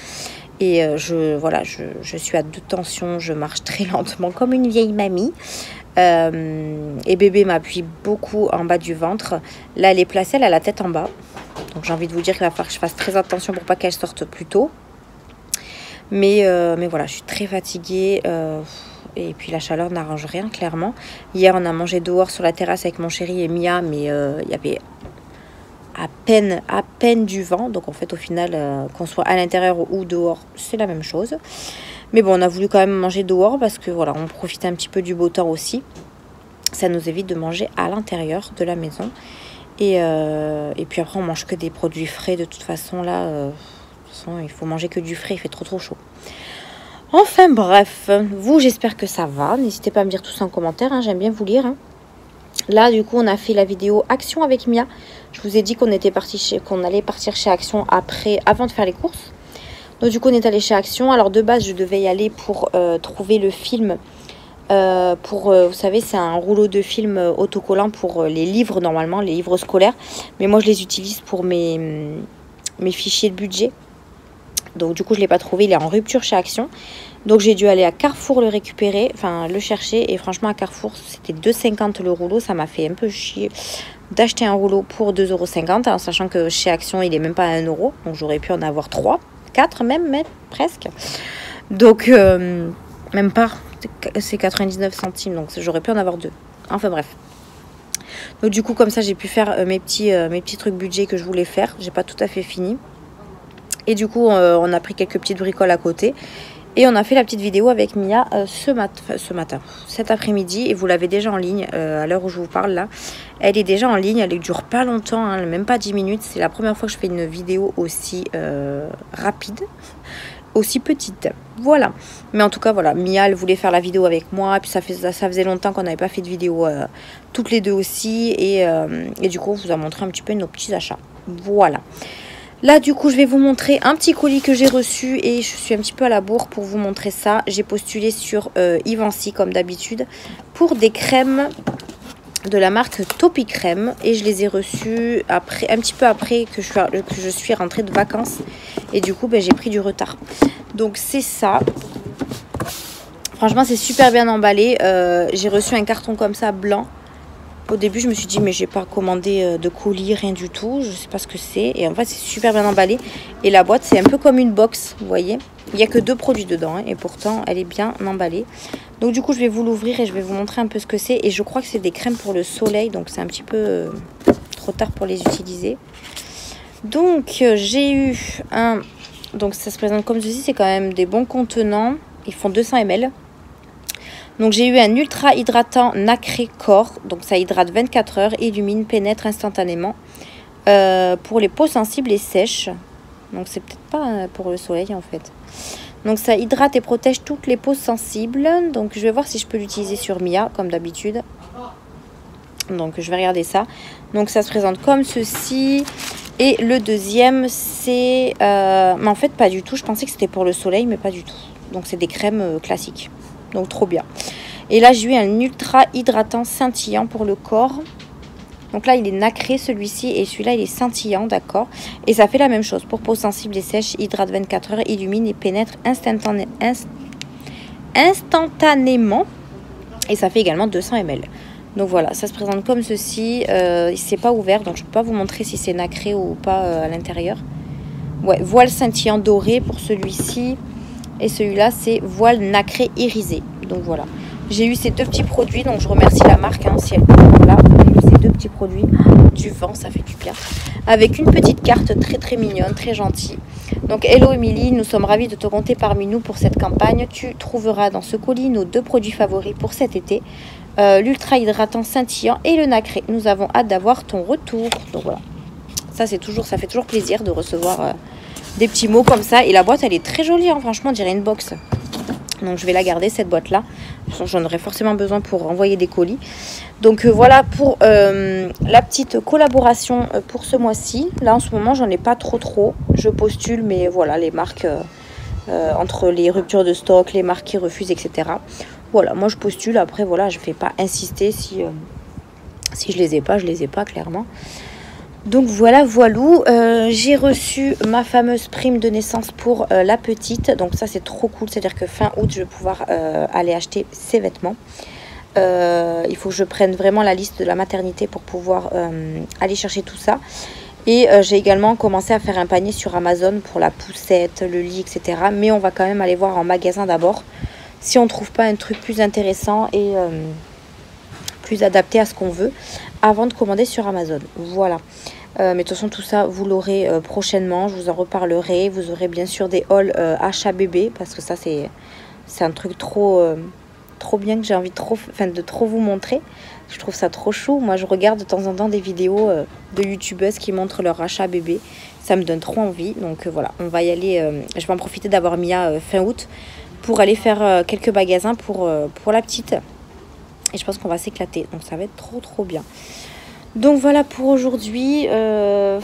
Et je suis à 2 tensions, je marche très lentement comme une vieille mamie. Et bébé m'appuie beaucoup en bas du ventre. Là, elle est placée, elle a la tête en bas. Donc j'ai envie de vous dire qu'il va falloir que je fasse très attention pour pas qu'elle sorte plus tôt. Mais voilà, je suis très fatiguée. Et puis la chaleur n'arrange rien, clairement. Hier, on a mangé dehors sur la terrasse avec mon chéri et Mia, mais il y avait à peine du vent. Donc en fait, au final, qu'on soit à l'intérieur ou dehors, c'est la même chose. Mais bon, on a voulu quand même manger dehors parce que voilà, on profite un petit peu du beau temps aussi. Ça nous évite de manger à l'intérieur de la maison. Et puis après, on mange que des produits frais. De toute façon, là, de toute façon, il faut manger que du frais. Il fait trop chaud. Enfin bref, vous, j'espère que ça va. N'hésitez pas à me dire tout ça en commentaire. Hein, j'aime bien vous lire. Hein. Là, du coup, on a fait la vidéo Action avec Mia. Je vous ai dit qu'on allait partir chez Action avant de faire les courses. Donc du coup, on est allé chez Action. Alors de base, je devais y aller pour trouver le film. Vous savez, c'est un rouleau de film autocollant pour les livres, normalement, les livres scolaires. Mais moi, je les utilise pour mes fichiers de budget. Donc du coup, je ne l'ai pas trouvé. Il est en rupture chez Action. Donc j'ai dû aller à Carrefour le récupérer, enfin le chercher. Et franchement, à Carrefour, c'était 2,50 le rouleau. Ça m'a fait un peu chier d'acheter un rouleau pour 2,50 €. En sachant que chez Action, il n'est même pas à 1 €. Donc j'aurais pu en avoir 3, 4 même presque. Donc même pas, c'est 99 centimes. Donc j'aurais pu en avoir 2. Enfin bref. Donc du coup, comme ça, j'ai pu faire mes petits trucs budget que je voulais faire. J'ai pas tout à fait fini. Et du coup, on a pris quelques petites bricoles à côté. Et on a fait la petite vidéo avec Mia cet après-midi. Et vous l'avez déjà en ligne à l'heure où je vous parle là. Elle est déjà en ligne, elle ne dure pas longtemps, hein, même pas 10 minutes. C'est la première fois que je fais une vidéo aussi rapide, aussi petite. Voilà. Mais en tout cas, voilà, Mia, elle voulait faire la vidéo avec moi. Et puis ça faisait longtemps qu'on n'avait pas fait de vidéo toutes les deux aussi. Et du coup, on vous a montré un petit peu nos petits achats. Voilà. Là, du coup, je vais vous montrer un petit colis que j'ai reçu et je suis un petit peu à la bourre pour vous montrer ça. J'ai postulé sur Ivancy, comme d'habitude, pour des crèmes de la marque Topi Crème et je les ai reçues un petit peu après que je suis rentrée de vacances et du coup, j'ai pris du retard. Donc, c'est ça. Franchement, c'est super bien emballé. J'ai reçu un carton comme ça, blanc. Au début, je me suis dit, mais j'ai pas commandé de colis, rien du tout. Je sais pas ce que c'est. Et en fait, c'est super bien emballé. Et la boîte, c'est un peu comme une box, vous voyez. Il n'y a que 2 produits dedans. Hein, et pourtant, elle est bien emballée. Donc, du coup, je vais vous l'ouvrir et je vais vous montrer un peu ce que c'est. Et je crois que c'est des crèmes pour le soleil. Donc, c'est un petit peu trop tard pour les utiliser. Donc, j'ai eu un... Donc, ça se présente comme ceci. C'est quand même des bons contenants. Ils font 200 ml. Donc j'ai eu un ultra hydratant nacré corps, donc ça hydrate 24 heures, illumine, pénètre instantanément pour les peaux sensibles et sèches. Donc c'est peut-être pas pour le soleil en fait. Donc ça hydrate et protège toutes les peaux sensibles. Donc je vais voir si je peux l'utiliser sur Mia comme d'habitude. Donc je vais regarder ça. Donc ça se présente comme ceci. Et le deuxième c'est... mais en fait pas du tout, je pensais que c'était pour le soleil mais pas du tout. Donc c'est des crèmes classiques. Donc trop bien. Et là j'ai eu un ultra hydratant scintillant pour le corps. Donc là il est nacré celui-ci et celui-là il est scintillant, d'accord. Et ça fait la même chose pour peau sensible et sèche, hydrate 24 heures, illumine et pénètre instantanément. Et ça fait également 200 ml. Donc voilà, ça se présente comme ceci. C'est pas ouvert donc je peux pas vous montrer si c'est nacré ou pas à l'intérieur. Ouais, voile scintillant doré pour celui-ci. Et celui-là, c'est voile nacré irisé. Donc voilà. J'ai eu ces deux petits produits. Donc je remercie la marque. Hein, si elle... Voilà, j'ai eu ces deux petits produits. Du vent, ça fait du bien. Avec une petite carte très très mignonne, très gentille. Donc hello Émilie, nous sommes ravis de te compter parmi nous pour cette campagne. Tu trouveras dans ce colis nos deux produits favoris pour cet été. L'ultra hydratant scintillant et le nacré. Nous avons hâte d'avoir ton retour. Donc voilà. Ça, c'est toujours, ça fait toujours plaisir de recevoir des petits mots comme ça. Et la boîte, elle est très jolie, hein, franchement, on dirait une box. Donc, je vais la garder, cette boîte-là. J'en aurai forcément besoin pour envoyer des colis. Donc, voilà pour la petite collaboration pour ce mois-ci. Là, en ce moment, j'en ai pas trop. Je postule, mais voilà, les marques, entre les ruptures de stock, les marques qui refusent, etc. Voilà, moi, je postule. Après, voilà, je ne vais pas insister si je les ai pas, je les ai pas, clairement. Donc voilà, voilou, j'ai reçu ma fameuse prime de naissance pour la petite. Donc ça, c'est trop cool, c'est-à-dire que fin août, je vais pouvoir aller acheter ses vêtements. Il faut que je prenne vraiment la liste de la maternité pour pouvoir aller chercher tout ça. Et j'ai également commencé à faire un panier sur Amazon pour la poussette, le lit, etc. Mais on va quand même aller voir en magasin d'abord si on ne trouve pas un truc plus intéressant et plus adapté à ce qu'on veut avant de commander sur Amazon. Voilà. Mais de toute façon, tout ça, vous l'aurez prochainement. Je vous en reparlerai. Vous aurez bien sûr des hauls achat bébé parce que ça, c'est un truc trop bien que j'ai envie de trop vous montrer. Je trouve ça trop chou. Moi, je regarde de temps en temps des vidéos de youtubeuses qui montrent leur achat bébé. Ça me donne trop envie. Donc voilà, on va y aller. Je vais en profiter d'avoir Mia fin août pour aller faire quelques magasins pour la petite. Et je pense qu'on va s'éclater. Donc ça va être trop bien. Donc voilà pour aujourd'hui. Là,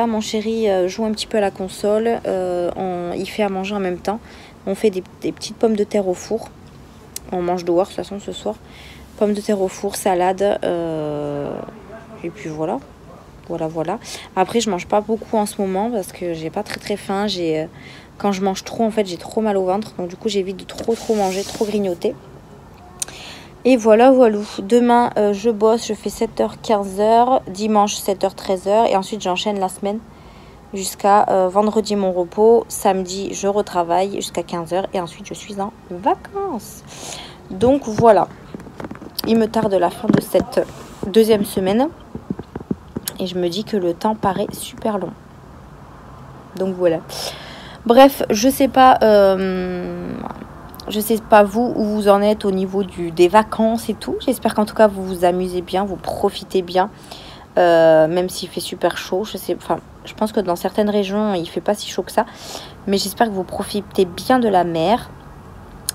mon chéri joue un petit peu à la console. Il fait à manger en même temps. On fait des petites pommes de terre au four. On mange dehors de toute façon ce soir. Pommes de terre au four, salade. Et puis voilà. Voilà. Après, je mange pas beaucoup en ce moment parce que j'ai pas très faim. Quand je mange trop, en fait, j'ai trop mal au ventre. Donc du coup, j'évite de trop manger, trop grignoter. Et voilà. Demain, je bosse, je fais 7h-15h. Dimanche, 7h-13h. Et ensuite, j'enchaîne la semaine jusqu'à vendredi, mon repos. Samedi, je retravaille jusqu'à 15h. Et ensuite, je suis en vacances. Donc, voilà. Il me tarde la fin de cette deuxième semaine. Et je me dis que le temps paraît super long. Donc, voilà. Bref, je sais pas... Je sais pas vous où vous en êtes au niveau des vacances et tout. J'espère qu'en tout cas vous vous amusez bien, vous profitez bien. Même s'il fait super chaud. Je pense que dans certaines régions il fait pas si chaud que ça. Mais j'espère que vous profitez bien de la mer.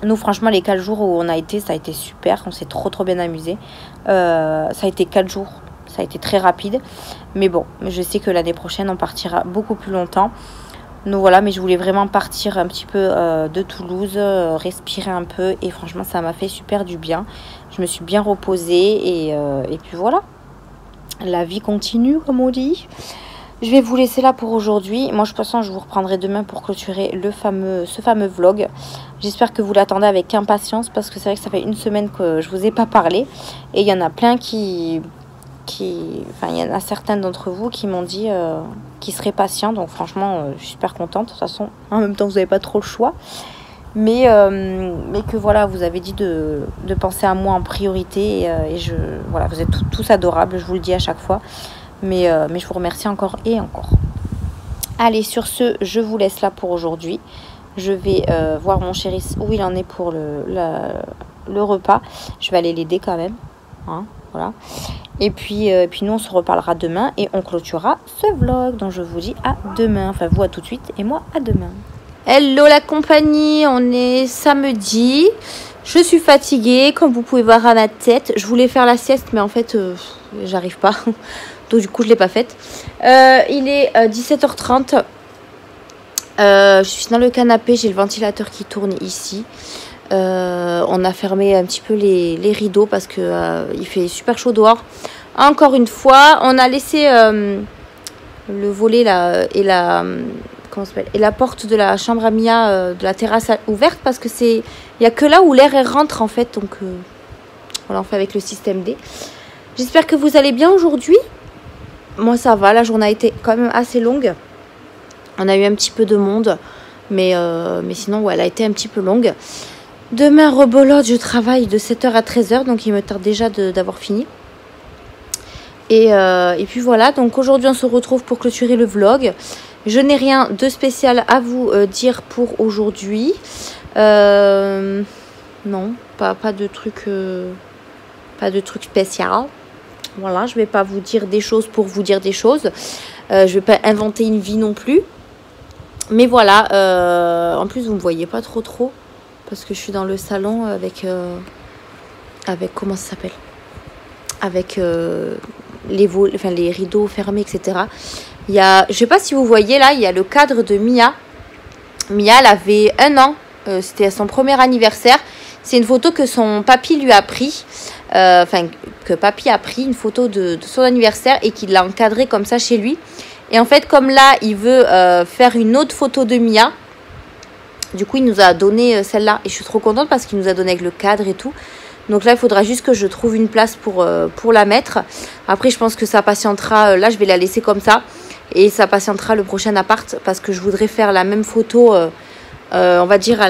Nous franchement les 4 jours où on a été, ça a été super. On s'est trop bien amusé. Ça a été 4 jours. Ça a été très rapide. Mais bon, je sais que l'année prochaine on partira beaucoup plus longtemps. Donc voilà, mais je voulais vraiment partir un petit peu de Toulouse, respirer un peu. Et franchement, ça m'a fait super du bien. Je me suis bien reposée et puis voilà. La vie continue, comme on dit. Je vais vous laisser là pour aujourd'hui. Moi, de toute façon, je vous reprendrai demain pour clôturer ce fameux vlog. J'espère que vous l'attendez avec impatience parce que c'est vrai que ça fait une semaine que je vous ai pas parlé. Et il y en a plein il y en a certains d'entre vous qui m'ont dit qu'ils seraient patients. Donc franchement, je suis super contente. De toute façon, en même temps, vous n'avez pas trop le choix. Mais que voilà, vous avez dit de penser à moi en priorité. Voilà, vous êtes tous adorables, je vous le dis à chaque fois. Mais je vous remercie encore et encore. Allez, sur ce, je vous laisse là pour aujourd'hui. Je vais voir mon chéri où il en est pour le repas. Je vais aller l'aider quand même. Hein, voilà. Et puis nous, on se reparlera demain et on clôturera ce vlog. Donc, je vous dis à demain. Enfin, vous à tout de suite et moi à demain. Hello la compagnie, on est samedi. Je suis fatiguée, comme vous pouvez voir à ma tête. Je voulais faire la sieste, mais en fait, j'arrive pas. Donc, du coup, je ne l'ai pas faite. Il est 17h30. Je suis dans le canapé, j'ai le ventilateur qui tourne ici. On a fermé un petit peu les rideaux parce que il fait super chaud dehors. Encore une fois, on a laissé le volet là et la porte de la chambre à Mia, de la terrasse ouverte parce que il y a que là où l'air rentre en fait. Donc voilà, on fait avec le système D. J'espère que vous allez bien aujourd'hui. Moi ça va, la journée a été quand même assez longue. On a eu un petit peu de monde. Mais sinon, ouais, elle a été un petit peu longue. Demain, rebolote, je travaille de 7 h à 13 h. Donc, il me tarde déjà d'avoir fini. Et puis voilà. Donc, aujourd'hui, on se retrouve pour clôturer le vlog. Je n'ai rien de spécial à vous dire pour aujourd'hui. Non, pas de truc spécial. Voilà, je vais pas vous dire des choses pour vous dire des choses. Je vais pas inventer une vie non plus. Mais voilà, en plus vous me voyez pas trop parce que je suis dans le salon avec comment ça s'appelle, avec les rideaux fermés, etc. Il y a, je sais pas si vous voyez là, il y a le cadre de Mia. Mia, elle avait 1 an, c'était son premier anniversaire. C'est une photo que son papy lui a pris, que papy a pris une photo de son anniversaire et qu'il l'a encadré comme ça chez lui. Et en fait, comme là, il veut faire une autre photo de Mia, du coup, il nous a donné celle-là. Et je suis trop contente parce qu'il nous a donné avec le cadre et tout. Donc là, il faudra juste que je trouve une place pour la mettre. Après, je pense que ça patientera. Là, je vais la laisser comme ça. Et ça patientera le prochain appart parce que je voudrais faire la même photo, on va dire,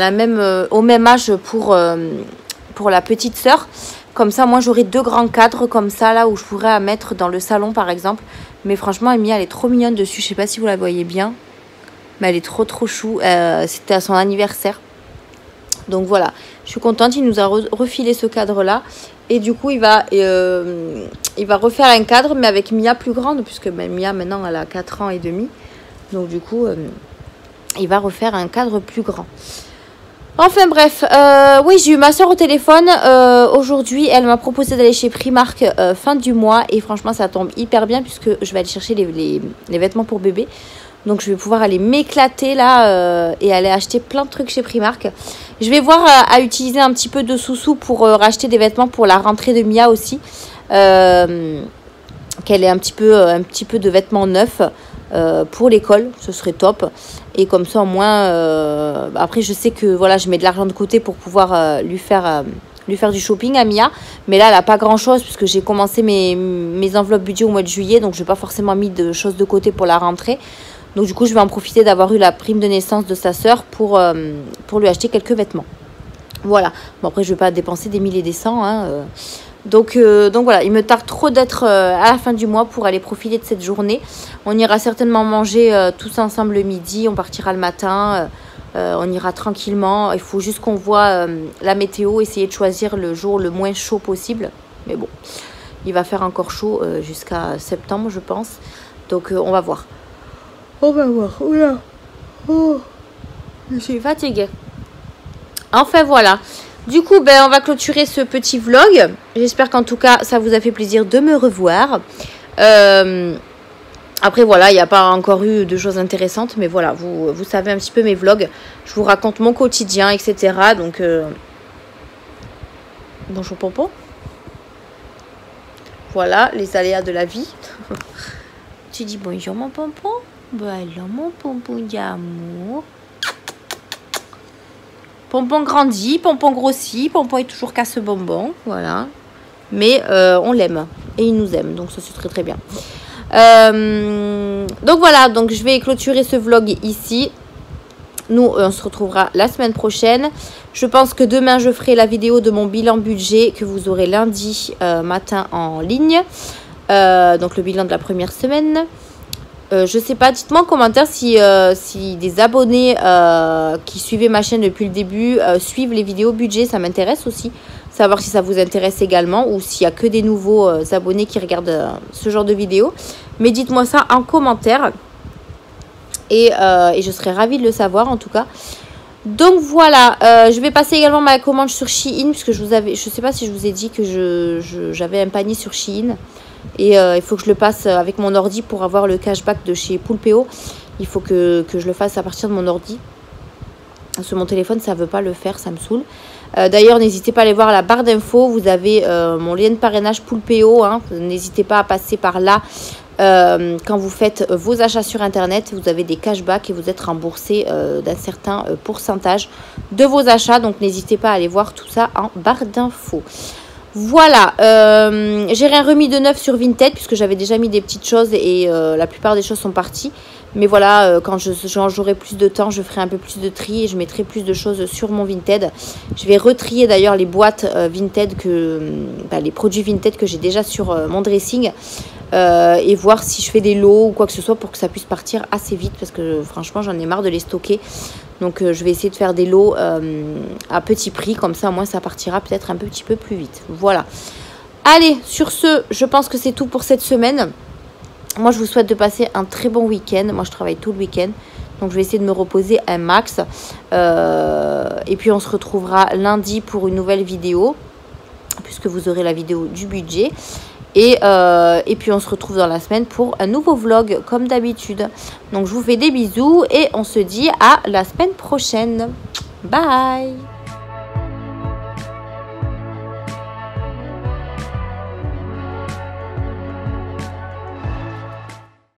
au même âge pour la petite sœur. Comme ça, moi, j'aurai 2 grands cadres comme ça, là, où je pourrais la mettre dans le salon, par exemple. Mais franchement, Amy, elle est trop mignonne dessus. Je sais pas si vous la voyez bien. Mais elle est trop chou. C'était à son anniversaire. Donc voilà, je suis contente. Il nous a refilé ce cadre-là. Et du coup, il va refaire un cadre, mais avec Mia plus grande. Puisque Mia, maintenant, elle a 4 ans et demi. Donc du coup, il va refaire un cadre plus grand. Enfin bref, oui, j'ai eu ma soeur au téléphone aujourd'hui. Elle m'a proposé d'aller chez Primark fin du mois. Et franchement, ça tombe hyper bien puisque je vais aller chercher les vêtements pour bébé. Donc je vais pouvoir aller m'éclater là et aller acheter plein de trucs chez Primark. Je vais voir à utiliser un petit peu de sous-sous pour racheter des vêtements pour la rentrée de Mia aussi. Qu'elle ait un petit peu de vêtements neufs. Pour l'école, ce serait top. Et comme ça, au moins, après, je sais que voilà, je mets de l'argent de côté pour pouvoir lui faire du shopping à Mia. Mais là, elle n'a pas grand-chose puisque j'ai commencé mes enveloppes budget au mois de juillet. Donc, je n'ai pas forcément mis de choses de côté pour la rentrée. Donc, du coup, je vais en profiter d'avoir eu la prime de naissance de sa sœur pour lui acheter quelques vêtements. Voilà. Bon, après, je ne vais pas dépenser des 1000 et des 100, hein. Donc voilà, il me tarde trop d'être à la fin du mois pour aller profiter de cette journée. On ira certainement manger tous ensemble le midi, on partira le matin, on ira tranquillement. Il faut juste qu'on voit la météo, essayer de choisir le jour le moins chaud possible. Mais bon, il va faire encore chaud jusqu'à septembre, je pense. Donc on va voir. On va voir. Oula. Oh, je suis fatiguée. Enfin voilà. Du coup, on va clôturer ce petit vlog. J'espère qu'en tout cas, ça vous a fait plaisir de me revoir. Après, voilà, il n'y a pas encore eu de choses intéressantes. Mais voilà, vous savez un petit peu mes vlogs. Je vous raconte mon quotidien, etc. Donc, bonjour Pompon. Voilà, les aléas de la vie. Tu dis bonjour mon Pompon. Alors, mon Pompon d'amour. Pompon grandit, Pompon grossit, Pompon est toujours casse-bonbon, voilà. Mais on l'aime et il nous aime, donc ça c'est très très bien. Donc voilà, donc je vais clôturer ce vlog ici. Nous, on se retrouvera la semaine prochaine. Je pense que demain, je ferai la vidéo de mon bilan budget que vous aurez lundi matin en ligne. Donc le bilan de la première semaine. Je sais pas, dites-moi en commentaire si des abonnés qui suivaient ma chaîne depuis le début suivent les vidéos budget, ça m'intéresse aussi. Savoir si ça vous intéresse également ou s'il y a que des nouveaux abonnés qui regardent ce genre de vidéos. Mais dites-moi ça en commentaire et je serais ravie de le savoir en tout cas. Donc voilà, je vais passer également ma commande sur Shein puisque je sais pas si je vous ai dit que j'avais un panier sur Shein. Et il faut que je le passe avec mon ordi pour avoir le cashback de chez Poulpeo. Il faut que je le fasse à partir de mon ordi. Sur mon téléphone, ça ne veut pas le faire, ça me saoule. D'ailleurs, n'hésitez pas à aller voir la barre d'infos. Vous avez mon lien de parrainage Poulpeo. Hein. N'hésitez pas à passer par là quand vous faites vos achats sur Internet. Vous avez des cashbacks et vous êtes remboursé d'un certain pourcentage de vos achats. Donc, n'hésitez pas à aller voir tout ça en barre d'infos. Voilà, j'ai rien remis de neuf sur Vinted puisque j'avais déjà mis des petites choses et la plupart des choses sont parties. Mais voilà, quand j'aurai plus de temps, je ferai un peu plus de tri et je mettrai plus de choses sur mon Vinted. Je vais retrier d'ailleurs les boîtes Vinted, les produits Vinted que j'ai déjà sur mon dressing et voir si je fais des lots ou quoi que ce soit pour que ça puisse partir assez vite parce que franchement j'en ai marre de les stocker. Donc je vais essayer de faire des lots à petit prix, comme ça au moins ça partira peut-être un petit peu plus vite. Voilà. Allez, sur ce, je pense que c'est tout pour cette semaine. Moi, je vous souhaite de passer un très bon week-end. Moi, je travaille tout le week-end. Donc, je vais essayer de me reposer un max. Et puis, on se retrouvera lundi pour une nouvelle vidéo. Puisque vous aurez la vidéo du budget. Et puis, on se retrouve dans la semaine pour un nouveau vlog, comme d'habitude. Donc, je vous fais des bisous. Et on se dit à la semaine prochaine. Bye!